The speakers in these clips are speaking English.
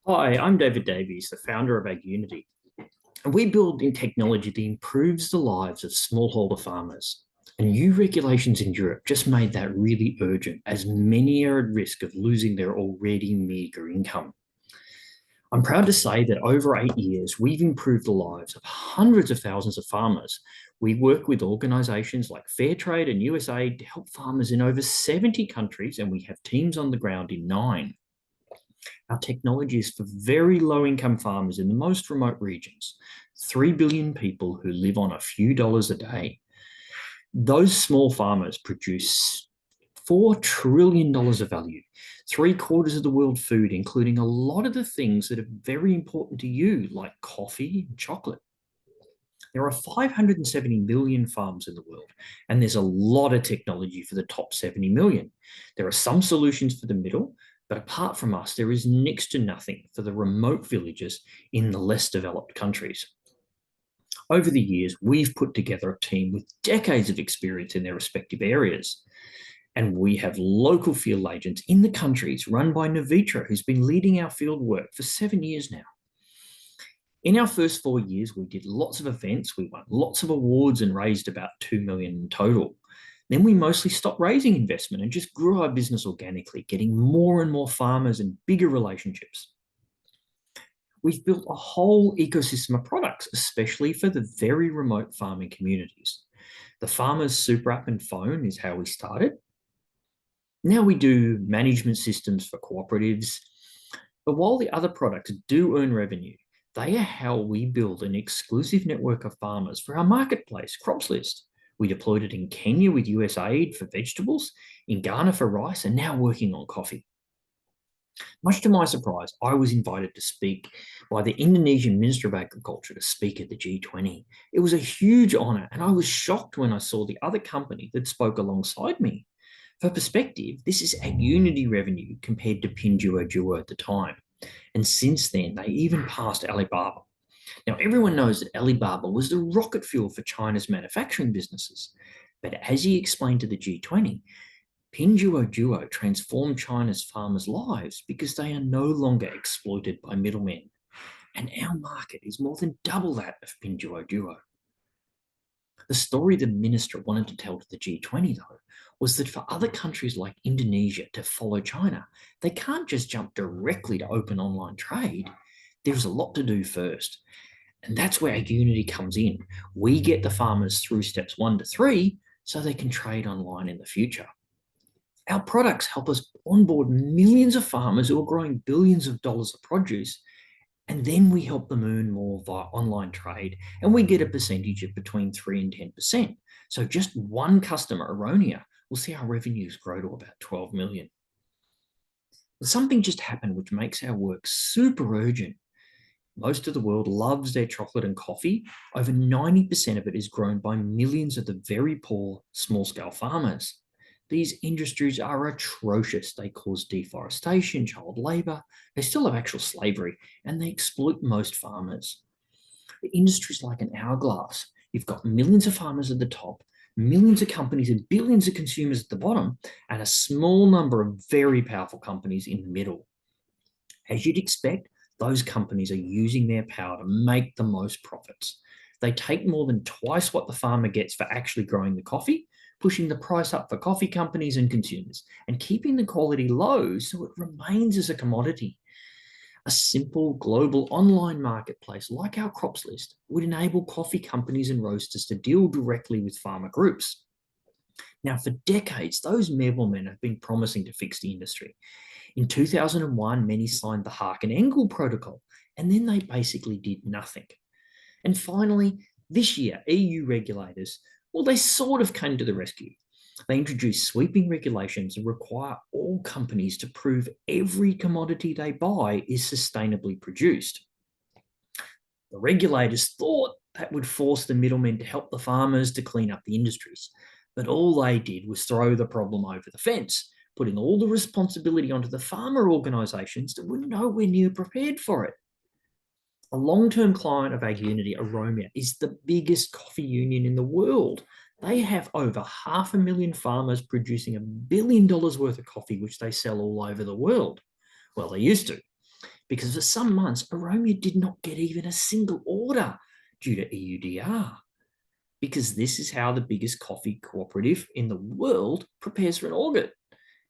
Hi, I'm David Davies, the founder of AgUnity, and we build in technology that improves the lives of smallholder farmers. And new regulations in Europe just made that really urgent, as many are at risk of losing their already meagre income. I'm proud to say that over 8 years, we've improved the lives of hundreds of thousands of farmers. We work with organizations like Fairtrade and USAID to help farmers in over 70 countries, and we have teams on the ground in nine. Our technology is for very low income farmers in the most remote regions, 3 billion people who live on a few dollars a day. Those small farmers produce $4 trillion of value, three quarters of the world's food, including a lot of the things that are very important to you, like coffee and chocolate. There are 570 million farms in the world, and there's a lot of technology for the top 70 million. There are some solutions for the middle, but apart from us, there is next to nothing for the remote villages in the less developed countries. Over the years, we've put together a team with decades of experience in their respective areas. And we have local field agents in the countries run by Navitra, who's been leading our field work for 7 years now. In our first 4 years, we did lots of events, we won lots of awards and raised about 2 million in total. Then we mostly stopped raising investment and just grew our business organically, getting more and more farmers and bigger relationships. We've built a whole ecosystem of products, especially for the very remote farming communities. The Farmers Super App and phone is how we started. Now we do management systems for cooperatives. But while the other products do earn revenue, they are how we build an exclusive network of farmers for our marketplace, CropsList. We deployed it in Kenya with USAID for vegetables, in Ghana for rice, and now working on coffee. Much to my surprise, I was invited to speak by the Indonesian Minister of Agriculture to speak at the G20. It was a huge honor, and I was shocked when I saw the other company that spoke alongside me. For perspective, this is AgUnity revenue compared to Pinduoduo at the time. And since then, they even passed Alibaba. Now, everyone knows that Alibaba was the rocket fuel for China's manufacturing businesses. But as he explained to the G20, Pinduoduo transformed China's farmers' lives because they are no longer exploited by middlemen. And our market is more than double that of Pinduoduo. The story the minister wanted to tell to the G20, though, was that for other countries like Indonesia to follow China, they can't just jump directly to open online trade. There's a lot to do first. And that's where AgUnity comes in. We get the farmers through steps 1 to 3 so they can trade online in the future. Our products help us onboard millions of farmers who are growing billions of dollars of produce, and then we help them earn more via online trade, and we get a percentage of between 3 and 10%. So just one customer, Aronia, will see our revenues grow to about 12 million. Something just happened which makes our work super urgent. Most of the world loves their chocolate and coffee. Over 90% of it is grown by millions of the very poor small-scale farmers. These industries are atrocious. They cause deforestation, child labor, they still have actual slavery, and they exploit most farmers. The industry's like an hourglass. You've got millions of farmers at the top, millions of companies and billions of consumers at the bottom, and a small number of very powerful companies in the middle. As you'd expect, those companies are using their power to make the most profits. They take more than twice what the farmer gets for actually growing the coffee, pushing the price up for coffee companies and consumers, and keeping the quality low so it remains as a commodity. A simple global online marketplace like our CropsList would enable coffee companies and roasters to deal directly with farmer groups. Now, for decades, those middlemen have been promising to fix the industry. In 2001, many signed the Hark and Engel protocol, and then they basically did nothing. And finally, this year, EU regulators, well, they sort of came to the rescue. They introduced sweeping regulations that require all companies to prove every commodity they buy is sustainably produced. The regulators thought that would force the middlemen to help the farmers to clean up the industries, but all they did was throw the problem over the fence, putting all the responsibility onto the farmer organisations that were nowhere near prepared for it. A long-term client of AgUnity, Aromia, is the biggest coffee union in the world. They have over 500,000 farmers producing $1 billion worth of coffee, which they sell all over the world. Well, they used to. because for some months, Aromia did not get even a single order due to EUDR, because this is how the biggest coffee cooperative in the world prepares for an audit.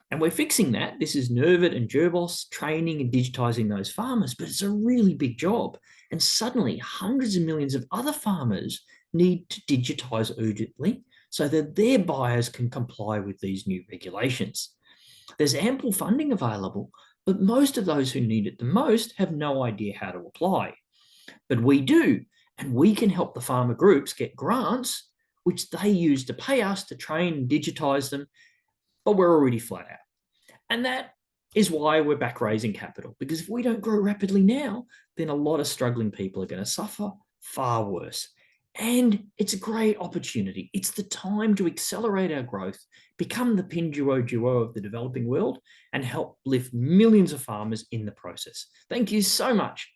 And we're fixing that. This is Nervit and Gerbos training and digitizing those farmers, but it's a really big job. And suddenly hundreds of millions of other farmers need to digitize urgently so that their buyers can comply with these new regulations. There's ample funding available, but most of those who need it the most have no idea how to apply. But we do, and we can help the farmer groups get grants, which they use to pay us to train and digitize them, but we're already flat out. And that is why we're back raising capital, because if we don't grow rapidly now, then a lot of struggling people are going to suffer far worse. And it's a great opportunity. It's the time to accelerate our growth, become the Pinduoduo of the developing world, and help lift millions of farmers in the process. Thank you so much.